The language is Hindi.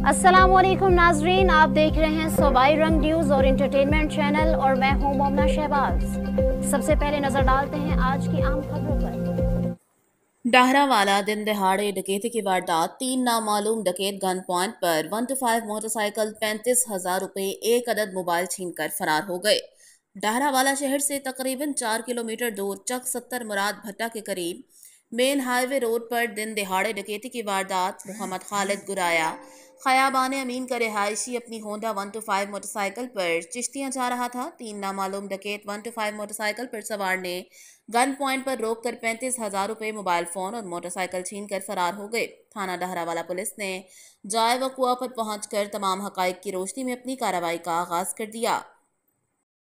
अस्सलामुअलैकुम नाजरीन, आप देख रहे हैं सूबाई रंग न्यूज़ और इंटरटेनमेंट चैनल और मैं हूं मोमना शहबाज। सबसे पहले नजर डालते हैं आज की आम खबरों पर। डाहरावाला दिन दहाड़े डकैती की वारदात। 3 नामालूम डकैत गन पॉइंट पर 125 मोटरसाइकिल 35,000 रुपए एक अदद मोबाइल छीनकर फरार हो गए। डाहरावाला शहर से तकरीबन 4 किलोमीटर दूर चक 70 मुराद भट्टा के करीब मेन हाईवे रोड पर दिन दहाड़े डकैती की वारदात। मोहम्मद खालिद गुराया खयाबान अमीन का रिहायशी अपनी होंडा 125 मोटरसाइकिल पर चिश्तियाँ जा रहा था। 3 नामालूम डकैत 125 मोटरसाइकिल पर सवार ने गन पॉइंट पर रोककर 35,000 रुपए, मोबाइल फोन और मोटरसाइकिल छीन कर फरार हो गए। थाना डहरावाला पुलिस ने जाए वकुआ पर पहुंचकर तमाम हकाइक की रोशनी में अपनी कार्रवाई का आगाज कर दिया।